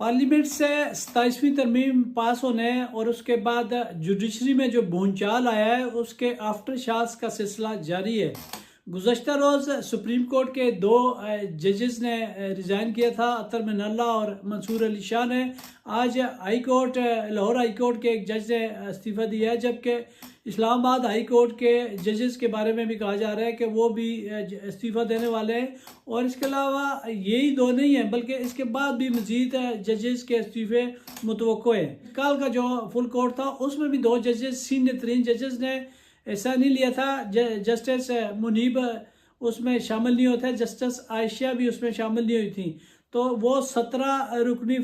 Parliament से 27वीं तरमीम पास होने और उसके बाद जुडिशरी में जो भूचाल आया है उसके आफ्टर शास का सिलसिला जारी है। गुज़श्ता रोज़ सुप्रीम कोर्ट के दो जजेस ने रिज़ाइन किया था, अतर मिनल्ला और मंसूर अली शाह ने। आज high court Lahore high court के एक जज ने इस्तीफ़ा दिया है, जबकि इस्लामाबाद हाई कोर्ट के जजेस के बारे में भी कहा जा रहा है कि वो भी इस्तीफ़ा देने वाले हैं। और इसके अलावा यही दो नहीं हैं, बल्कि इसके बाद भी मज़ीद जजेस के इस्तीफ़े मुतवक्को हैं। कल का जो फुल कोर्ट था उसमें भी दो जजेस, सीनियर तरीन जजेस ने ऐसा नहीं लिया था। जस्टिस मुनीब उसमें शामिल नहीं होते, जस्टिस आयशा भी उसमें शामिल नहीं हुई थी। तो वो 17 रुकनी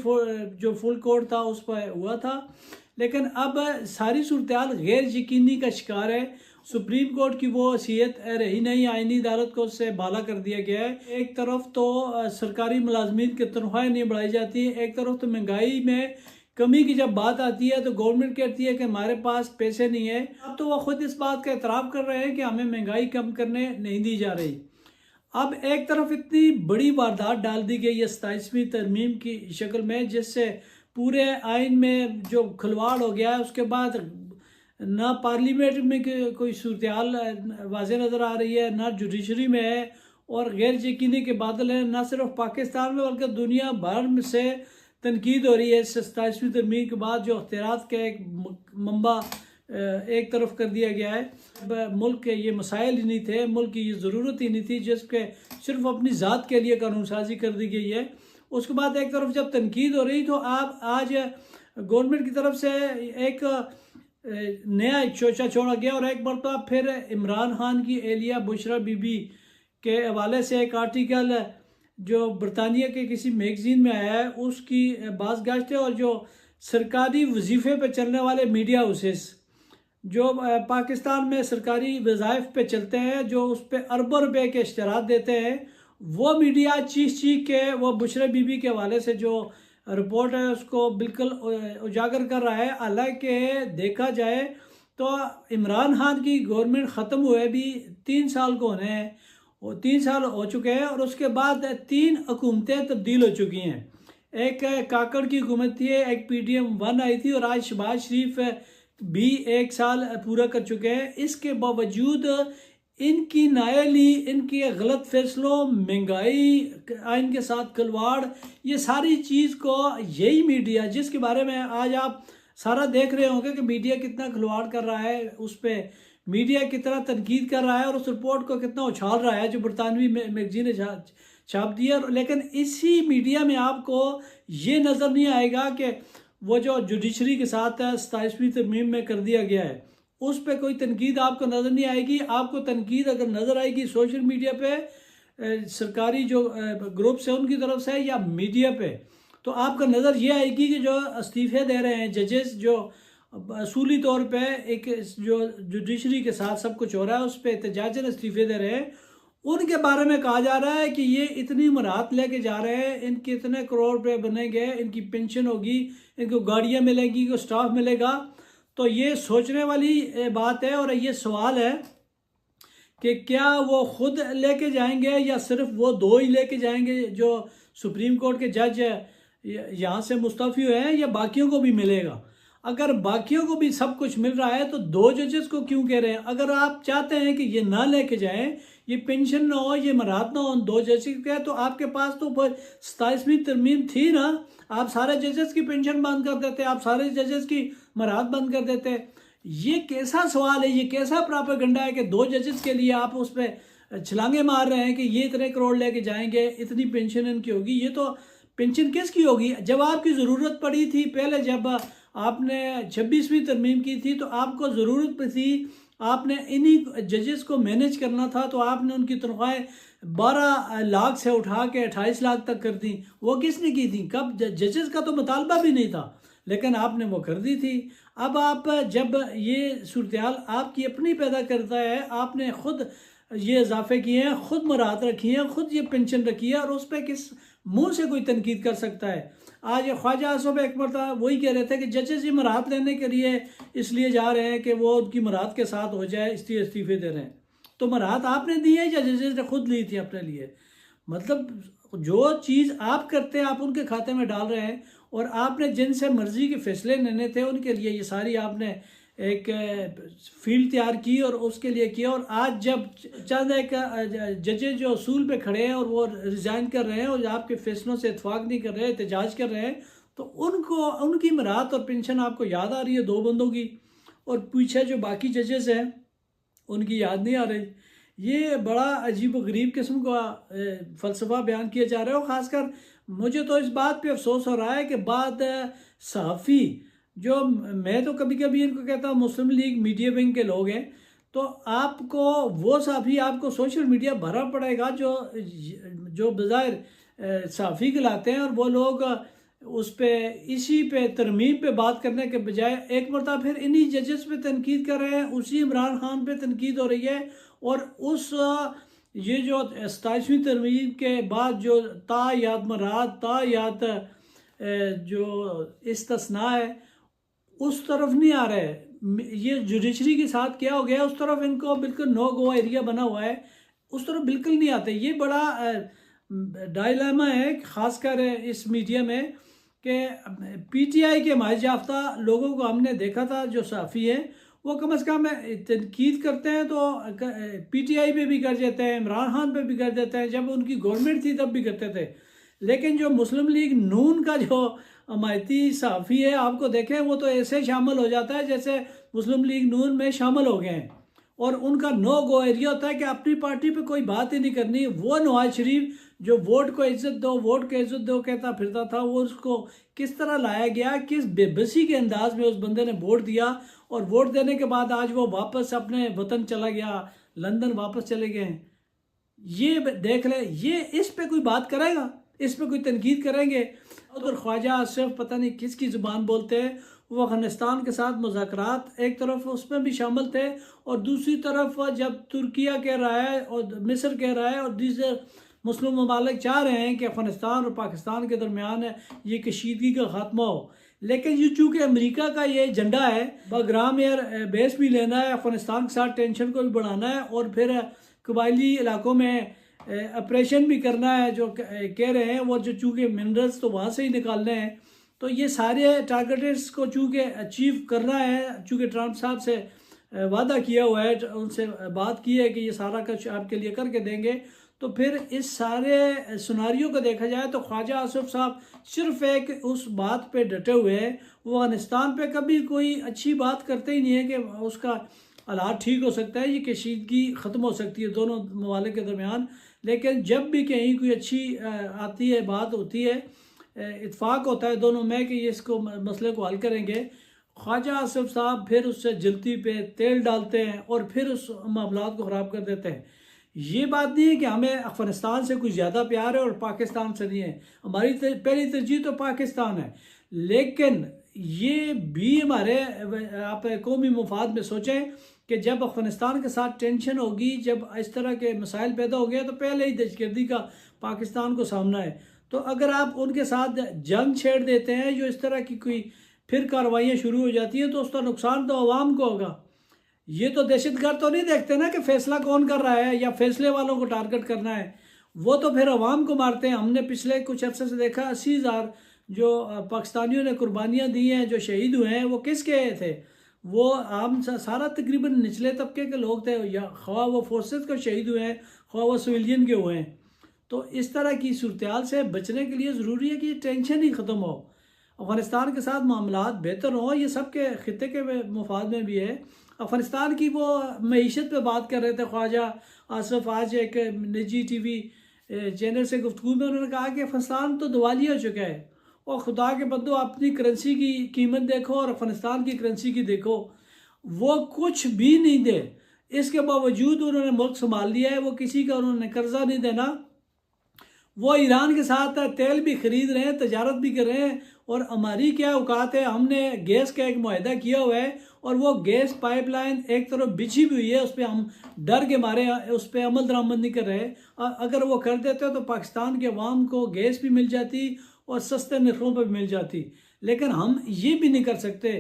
जो फुल कोर्ट था उस पर हुआ था। लेकिन अब सारी सूरत गैर यकीनी का शिकार है। सुप्रीम कोर्ट की वो हैसियत रही नहीं, आईनी अदालत को उससे बाला कर दिया गया है। एक तरफ तो सरकारी मुलाजमीन की तनख्वाहें नहीं बढ़ाई जाती, एक तरफ तो महंगाई में कमी की जब बात आती है तो गवर्नमेंट कहती है कि हमारे पास पैसे नहीं है। अब तो वो खुद इस बात का एतराफ़ कर रहे हैं कि हमें महंगाई कम करने नहीं दी जा रही। अब एक तरफ इतनी बड़ी वारदात डाल दी गई है 27वीं तरमीम की शक्ल में, जिससे पूरे आइन में जो खिलवाड़ हो गया है। उसके बाद ना पार्लियामेंट में कोई सूरत वाज़ेह नज़र आ रही है, ना जुडिशरी में है, और गैर यकीनी के बादल हैं। ना सिर्फ पाकिस्तान में बल्कि दुनिया भर में से तनकीद हो रही है। 27वीं तरमीम के बाद जो अख्तियारात का एक मंबा एक तरफ कर दिया गया है। मुल्क के ये मसाइल ही नहीं थे, मुल्क की ये ज़रूरत ही नहीं थी, जिसके सिर्फ अपनी ज़ात के लिए कानून साजी कर दी गई है। उसके बाद एक तरफ जब तनकीद हो रही तो आप आज गवर्नमेंट की तरफ से एक नया एक शोशा छोड़ा गया, और एक मरतबा फिर इमरान खान की एलिया बुशरा बीबी के हवाले से एक आर्टिकल जो बरतानिया के किसी मैगजीन में आया है उसकी बाज़गाश्त है। और जो सरकारी वजीफ़े पे चलने वाले मीडिया हाउसेस जो पाकिस्तान में सरकारी वज़ाइफ पे चलते हैं, जो उस पर अरबों रुपए के इश्तराक देते हैं, वो मीडिया चीख के वो बुशरा बीबी के हवाले से जो रिपोर्ट है उसको बिल्कुल उजागर कर रहा है। हालांकि देखा जाए तो इमरान खान की गवर्नमेंट ख़त्म हुए भी 3 साल को होने हैं, वो 3 साल हो चुके हैं, और उसके बाद 3 हुकूमतें तब्दील हो चुकी हैं। एक काकड़ की हुकूमत थी, एक PTM 1 आई थी, और आज शहबाज शरीफ भी 1 साल पूरा कर चुके हैं। इसके बावजूद इनकी नाअहली, इनके गलत फैसलों, महंगाई, आइन के साथ खिलवाड़, ये सारी चीज़ को यही मीडिया, जिसके बारे में आज आप सारा देख रहे होंगे कि मीडिया कितना खिलवाड़ कर रहा है, उस पर मीडिया कितना तनकीद कर रहा है और उस रिपोर्ट को कितना उछाल रहा है जो बरतानवी मैगजीन ने छाप दिया। लेकिन इसी मीडिया में आपको ये नज़र नहीं आएगा कि वो जो जुडिशरी के साथ 27वीं तरमीम में कर दिया गया है उस पर कोई तनकीद आपको नज़र नहीं आएगी। आपको तनकीद अगर नज़र आएगी सोशल मीडिया पे, सरकारी जो ग्रुप्स हैं उनकी तरफ से, या मीडिया पे, तो आपका नज़र ये आएगी कि जो इस्तीफ़े दे रहे हैं जजेस, जो असूली तौर पे एक जो जुडिशरी के साथ सब कुछ हो रहा है उस पर एहतजाजन इस्तीफ़े दे रहे हैं, उनके बारे में कहा जा रहा है कि ये इतनी मराहत लेके जा रहे हैं, इनके इतने करोड़ रुपये बनेंगे, इनकी पेंशन होगी, इनको गाड़ियाँ मिलेंगी, इनको स्टाफ मिलेगा। तो ये सोचने वाली बात है, और ये सवाल है कि क्या वो खुद लेके जाएंगे या सिर्फ वो दो ही लेके जाएंगे जो सुप्रीम कोर्ट के जज यहाँ से मुस्तफ़ी हुए हैं, या बाकियों को भी मिलेगा। अगर बाकियों को भी सब कुछ मिल रहा है तो 2 जजेस को क्यों कह रहे हैं? अगर आप चाहते हैं कि ये ना लेके जाएं, ये पेंशन ना हो, ये मराहत ना हो 2 जजेस के, तो आपके पास तो 27वीं तरमीम थी ना, आप सारे जजेस की पेंशन बंद कर देते, आप सारे जजेस की मराहत बंद कर देते। ये कैसा सवाल है, ये कैसा प्रोपेगेंडा है कि 2 जजेस के लिए आप उस पर छलांगे मार रहे हैं कि ये इतने करोड़ लेके जाएंगे, इतनी पेंशन इनकी होगी। ये तो पेंशन किसकी होगी? जब आपकी ज़रूरत पड़ी थी पहले, जब आपने 26वीं तरमीम की थी तो आपको ज़रूरत थी, आपने इन्हीं जजेस को मैनेज करना था, तो आपने उनकी तनख्वाहें 12 लाख से उठा के 28 लाख तक कर दी। वो किसने की थी? कब? जजेस का तो मुतालबा भी नहीं था, लेकिन आपने वो कर दी थी। अब आप जब ये सूरत आपकी अपनी पैदा करता है, आपने खुद ये इजाफे किए हैं, खुद मराहत रखी है, खुद ये पेंशन रखी है, और उस पर किस मुंह से कोई तनकीद कर सकता है? आज ख्वाजा आसफ अकबर था, वही कह रहे थे कि जजेस ये मराहत लेने के लिए इसलिए जा रहे हैं कि वो उनकी मराहत के साथ हो जाए, इसलिए इस्तीफे दे रहे हैं। तो मराहत आपने दी है या जजेस ने खुद ली थी अपने लिए? मतलब जो चीज़ आप करते हैं आप उनके खाते में डाल रहे हैं, और आपने जिनसे मर्जी के फैसले लेने थे उनके लिए ये सारी आपने एक फील्ड तैयार की और उसके लिए किया। और आज जब चंद एक जजेस जो असूल पे खड़े हैं और वो रिज़ाइन कर रहे हैं और आपके फैसलों से इतफाक़ नहीं कर रहे, एहतजाज कर रहे हैं, तो उनको उनकी मराहत और पेंशन आपको याद आ रही है 2 बंदों की, और पीछे जो बाकी जजेस हैं उनकी याद नहीं आ रही। ये बड़ा अजीब व गरीब किस्म का फ़लसफ़ा बयान किया जा रहा है। और ख़ासकर मुझे तो इस बात पे अफसोस हो रहा है कि बाद सहाफ़ी जो, मैं तो कभी कभी इनको कहता हूँ मुस्लिम लीग मीडिया विंग के लोग हैं, तो आपको वो सहाफ़ी आपको सोशल मीडिया भरा पड़ेगा जो बज़ाहिर सहाफ़ी कहलाते हैं, और वो लोग उस पे इसी पे तरमीम पे बात करने के बजाय एक मरतबा फिर इन्हीं जजेस पे तनकीद कर रहे हैं, उसी इमरान खान पे तनकीद हो रही है। और उस ये जो 27वीं तरमीम के बाद जो तायात मराद तायात जो इस्तिस्ना है उस तरफ नहीं आ रहे। ये जुडिशरी के साथ क्या हो गया, उस तरफ इनको बिल्कुल नो गो एरिया बना हुआ है, उस तरफ बिल्कुल नहीं आते। ये बड़ा डायलेमा है ख़ासकर इस मीडिया में कि पीटीआई के माहिर याफ्ता लोगों को हमने देखा था जो सहाफ़ी हैं वो कम अज़ कम तनकीद करते हैं तो पीटीआई पे भी कर देते हैं, इमरान खान पे भी कर देते हैं, जब उनकी गवर्नमेंट थी तब भी करते थे। लेकिन जो मुस्लिम लीग नून का जो हमायती सहाफ़ी है आपको देखें वो तो ऐसे शामिल हो जाता है जैसे मुस्लिम लीग नून में शामिल हो गए हैं, और उनका नो गो एरिया होता है कि अपनी पार्टी पे कोई बात ही नहीं करनी। वो नवाज शरीफ जो वोट को इज्जत दो वोट को इज्जत दो कहता फिरता था, वो उसको किस तरह लाया गया, किस बेबसी के अंदाज में उस बंदे ने वोट दिया, और वोट देने के बाद आज वो वापस अपने वतन चला गया, लंदन वापस चले गए। ये देख ले, ये इस पे कोई बात करेगा, इस पे कोई तनकीद करेंगे। उधर ख्वाजा आसिफ पता नहीं किसकी ज़ुबान बोलते हैं, वो अफगानिस्तान के साथ मुज़ाकरात एक तरफ उसमें भी शामिल थे, और दूसरी तरफ जब तुर्किया कह रहा है और मिस्र कह रहा है और दूसरे मुस्लिम ममालिक चाह रहे हैं कि अफ़गानिस्तान और पाकिस्तान के दरमियान ये कशीदगी का ख़ात्मा हो, लेकिन ये चूँकि अमेरिका का ये एजेंडा है, बग्राम एयर बेस भी लेना है, अफ़गानिस्तान के साथ टेंशन को भी बढ़ाना है, और फिर कबायली इलाकों में ऑपरेशन भी करना है जो कह रहे हैं, वो जो चूँकि मिनरल्स तो वहाँ से ही निकालने हैं, तो ये सारे टारगेट्स को चूँकि अचीव करना है, चूँकि ट्रंप साहब से वादा किया हुआ है, उनसे बात की है कि ये सारा कुछ आपके लिए करके देंगे। तो फिर इस सारे सिनारियों को देखा जाए तो ख्वाजा आसिफ साहब सिर्फ एक उस बात पे डटे हुए हैं, वो अफगानिस्तान पे कभी कोई अच्छी बात करते ही नहीं है कि उसका हालात ठीक हो सकता है, ये कशीदगी ख़त्म हो सकती है दोनों ममालिक के दरमियान। लेकिन जब भी कहीं कोई अच्छी आती है, बात होती है, इत्फाक होता है दोनों में कि ये इसको मसले को हल करेंगे, ख्वाजा आसिफ साहब फिर उससे जल्दी पे तेल डालते हैं और फिर उस मामलात को ख़राब कर देते हैं। ये बात नहीं है कि हमें अफ़गानिस्तान से कुछ ज़्यादा प्यार है और पाकिस्तान से नहीं है, हमारी पहली तरजीह तो पाकिस्तान है, लेकिन ये भी हमारे आप कौमी मुफाद में सोचें कि जब अफ़गानिस्तान के साथ टेंशन होगी, जब इस तरह के मसाइल पैदा हो गए, तो पहले ही दहशतगर्दी का पाकिस्तान को सामना है। तो अगर आप उनके साथ जंग छेड़ देते हैं, जो इस तरह की कोई फिर कार्रवाइयाँ शुरू हो जाती हैं, तो उसका नुकसान तो आवाम को होगा। ये तो दहशतगर्द तो नहीं देखते ना कि फ़ैसला कौन कर रहा है या फैसले वालों को टारगेट करना है, वो तो फिर आवाम को मारते हैं। हमने पिछले कुछ अर्से से देखा 80,000 जो पाकिस्तानियों ने कुर्बानियाँ दी हैं, जो शहीद हुए हैं, वो किसके थे? वो आम सारा तकरीबन निचले तबके के लोग थे, या ख्वाह वो फोर्सेस के शहीद हुए हैं, ख्वाह वो सिविलियन के हुए हैं। तो इस तरह की सूरत से बचने के लिए ज़रूरी है कि टेंशन ही ख़त्म हो, अफ़गानिस्तान के साथ मामलात बेहतर हो। ये सबके ख़ित्ते के मुफाद में भी है। अफ़गानिस्तान की वो मईशत पे बात कर रहे थे ख्वाजा आसिफ आज एक निजी टीवी चैनल से गुफ्तगू में, उन्होंने कहा कि अफ़गानिस्तान तो दिवालिया हो चुका है, और खुदा के बंदो अपनी करेंसी की कीमत देखो और अफ़गानिस्तान की करेंसी की देखो, वो कुछ भी नहीं दे, इसके बावजूद उन्होंने मुल्क संभाल लिया है। वो किसी का उन्होंने कर्जा नहीं देना, वो ईरान के साथ तेल भी ख़रीद रहे हैं, तजारत भी कर रहे हैं, और हमारी क्या औकात है, हमने गैस का एक मुआहदा किया हुआ है और वो गैस पाइपलाइन एक तरफ बिछी भी हुई है, उस पर हम डर के मारे उस पर अमल दरामद नहीं कर रहे। अगर वो कर देते तो पाकिस्तान के अवाम को गैस भी मिल जाती और सस्ते नरखों पर भी मिल जाती, लेकिन हम ये भी नहीं कर सकते।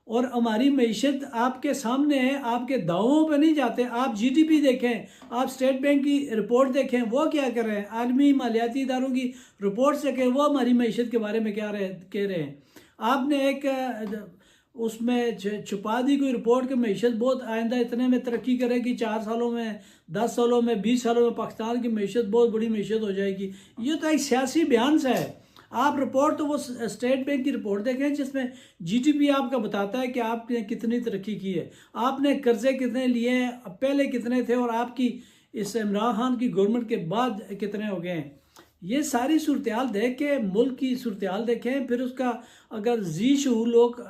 और हमारी मईशत आपके सामने है, आपके दावों पे नहीं जाते। आप जीडीपी देखें, आप स्टेट बैंक की रिपोर्ट देखें, वो क्या कर रहे हैं, आलमी मालियाती इदारों की रिपोर्ट देखें, वो हमारी मईशत के बारे में क्या कह रहे हैं। आपने एक उसमें छुपा दी कोई रिपोर्ट कि मईशत बहुत आइंदा इतने में तरक्की करेगी, 4 सालों में, 10 सालों में, 20 सालों में पाकिस्तान की मईशत बहुत बड़ी मईशत हो जाएगी। ये तो एक सियासी बयान सा है। आप रिपोर्ट तो वो स्टेट बैंक की रिपोर्ट देखें जिसमें जीडीपी आपका बताता है कि आपने कितनी तरक्की की है, आपने कर्जे कितने लिए हैं, पहले कितने थे, और आपकी इस इमरान खान की गवर्नमेंट के बाद कितने हो गए हैं। ये सारी सूरत हाल देख के मुल्क की सूरत हाल देखें, फिर उसका अगर जी शूर लोग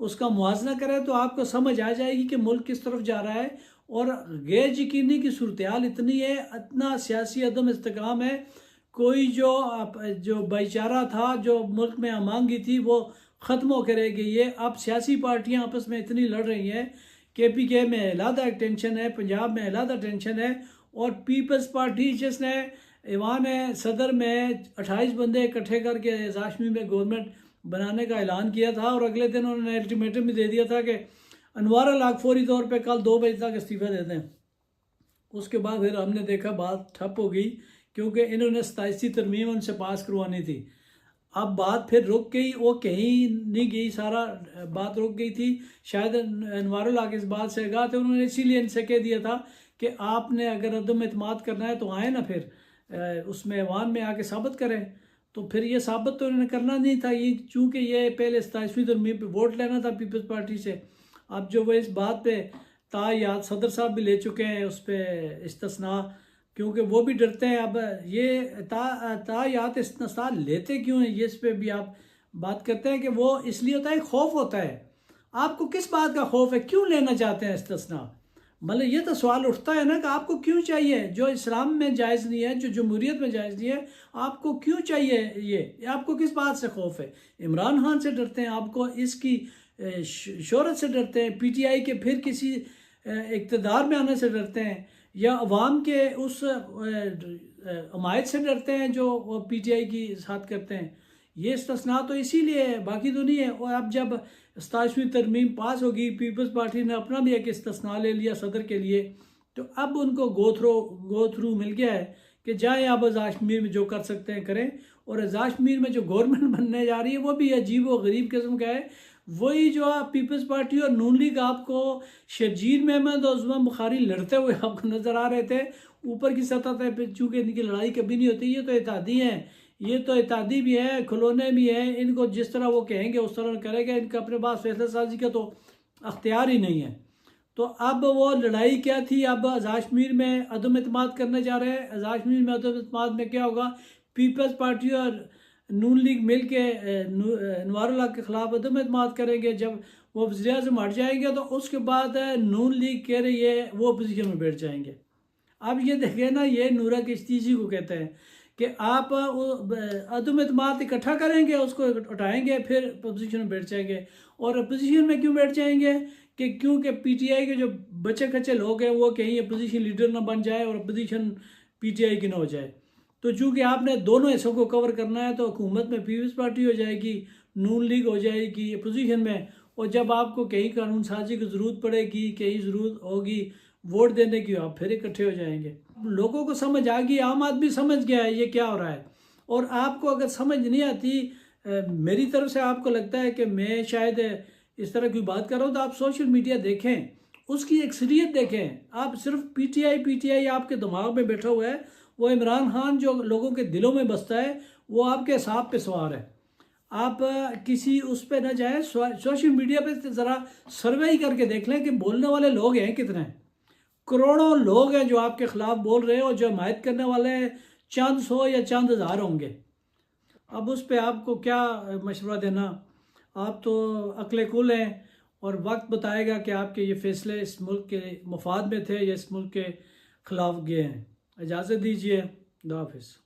उसका मुआवजा करें तो आपको समझ आ जाएगी कि मुल्क किस तरफ जा रहा है। और गैर यकीनी की सूरत हाल इतनी है, इतना सियासी अदम इस्तेकाम है, कोई जो भाईचारा था, जो मुल्क में अमांगी थी, वो ख़त्म होकर रह गई है। अब सियासी पार्टियां आपस में इतनी लड़ रही हैं, KPK में अलहदा एक टेंशन है, पंजाब में अलहदा टेंशन है, और पीपल्स पार्टी जिसने ईवान है सदर में 28 बंदे इकट्ठे करके ज़ाशमी में गवर्नमेंट बनाने का ऐलान किया था, और अगले दिन उन्होंने अल्टीमेटम भी दे दिया था कि अनवार लाख फौरी तौर पे कल 2 बजे तक इस्तीफ़ा दे दें। उसके बाद फिर हमने देखा बात ठप हो गई, क्योंकि इन्होंने 27वीं तरमीम उनसे पास करवानी थी। अब बात फिर रुक गई, वो कहीं नहीं गई, सारा बात रुक गई थी। शायद अनवारुल हक इस बात से आगाह थे, उन्होंने इसीलिए इनसे कह दिया था कि आपने अगर अदम एतमाद करना है तो आए ना, फिर उसमें ऐवान में आके साबित करें। तो फिर ये साबित तो इन्होंने करना नहीं था, ये चूँकि ये पहले 27वीं तरमीम पर वोट लेना था पीपल्स पार्टी से। अब जो वो इस बात पे तायाद सदर साहब भी ले चुके हैं उस पर इस्तिस्ना, क्योंकि वो भी डरते हैं। अब ये तायात इस्तिस्ना लेते क्यों हैं, ये इस पर भी आप बात करते हैं कि वो इसलिए होता है, खौफ होता है। आपको किस बात का खौफ है, क्यों लेना चाहते हैं इस्तिस्ना? मतलब ये तो सवाल उठता है ना कि आपको क्यों चाहिए, जो इस्लाम में जायज़ नहीं है, जो जमहूरियत में जायज़ नहीं है, आपको क्यों चाहिए ये आपको किस बात से खौफ है? इमरान खान से डरते हैं, आपको इसकी शोहरत से डरते हैं, PTI के फिर किसी इक़्तिदार में आने से डरते हैं, या अवाम के उस हमायत से डरते हैं जो वो PTI की साथ करते हैं। ये इस्तिस्ना तो इसीलिए है, बाकी तो नहीं है। और अब जब 27वीं तरमीम पास होगी, पीपल्स पार्टी ने अपना भी एक इस्तिस्ना ले लिया सदर के लिए, तो अब उनको गो थ्रू मिल गया है कि जाएँ अब आज़ाद कश्मीर में जो कर सकते हैं करें। और आज़ाद कश्मीर में जो गवर्नमेंट बनने जा रही है वो भी अजीब व गरीब किस्म का है। वही जो आप पीपल्स पार्टी और नून लीग, आपको शर्जील मेहमद और उस्मान बुखारी लड़ते हुए आपको नज़र आ रहे थे ऊपर की सतह पे, चूँकि इनकी लड़ाई कभी नहीं होती। ये तो इत्तेहादी हैं, ये तो इत्तेहादी भी है, खिलौने भी हैं, इनको जिस तरह वो कहेंगे उस तरह करेंगे, इनका अपने पास फैसला साजी का तो अख्तियार ही नहीं है। तो अब वो लड़ाई क्या थी, अब आज़ाद कश्मीर में अदम एतमाद करने जा रहे हैं। आज़ाद कश्मीर में अदम एतमाद में क्या होगा, पीपल्स पार्टी और नून लीग मिल के अनवारुल हक के ख़िलाफ़ अदम एतमाद करेंगे। जब वो वज़ीर-ए-आज़म हट जाएंगे तो उसके बाद नून लीग कह रही है वो अपोजिशन में बैठ जाएंगे। अब ये देखें ना, ये नूरा किश्ती जी को कहते हैं कि आप अदम एतमाद इकट्ठा करेंगे, उसको उठाएंगे, फिर अपोजिशन में बैठ जाएंगे। और अपोजिशन में क्यों बैठ जाएंगे कि क्योंकि PTI के जो बच्चे कच्चे लोग हैं वो कहीं अपोजिशन लीडर ना बन जाए और अपोजिशन PTI की ना हो जाए। तो चूँकि आपने दोनों हिस्सों को कवर करना है, तो हुकूमत में पीपल्स पार्टी हो जाएगी, नून लीग हो जाएगी अपोजिशन में। और जब आपको कहीं कानून साजी की ज़रूरत पड़ेगी, कहीं ज़रूरत होगी वोट देने की, आप फिर इकट्ठे हो जाएंगे। लोगों को समझ आ गई, आम आदमी समझ गया है ये क्या हो रहा है। और आपको अगर समझ नहीं आती, मेरी तरफ से आपको लगता है कि मैं शायद इस तरह की बात कर रहा हूँ, तो आप सोशल मीडिया देखें, उसकी अक्सरियत देखें। आप सिर्फ PTI आपके दिमाग में बैठा हुआ है, वो इमरान खान जो लोगों के दिलों में बसता है वो आपके हिसाब पे सवार है। आप किसी उस पर ना जाएं, सोशल मीडिया पे ज़रा सर्वे ही करके देख लें कि बोलने वाले लोग हैं कितने। करोड़ों लोग हैं जो आपके ख़िलाफ़ बोल रहे हैं, और जो हमायत करने वाले हैं चंद सौ या चंद हज़ार होंगे। अब उस पर आपको क्या मशवरा देना, आप तो अक्ल कुल हैं, और वक्त बताएगा कि आपके ये फ़ैसले इस मुल्क के मफाद में थे या इस मुल्क के ख़िलाफ़ गए हैं। इजाज़त दीजिए, खुदा हाफ़िज़।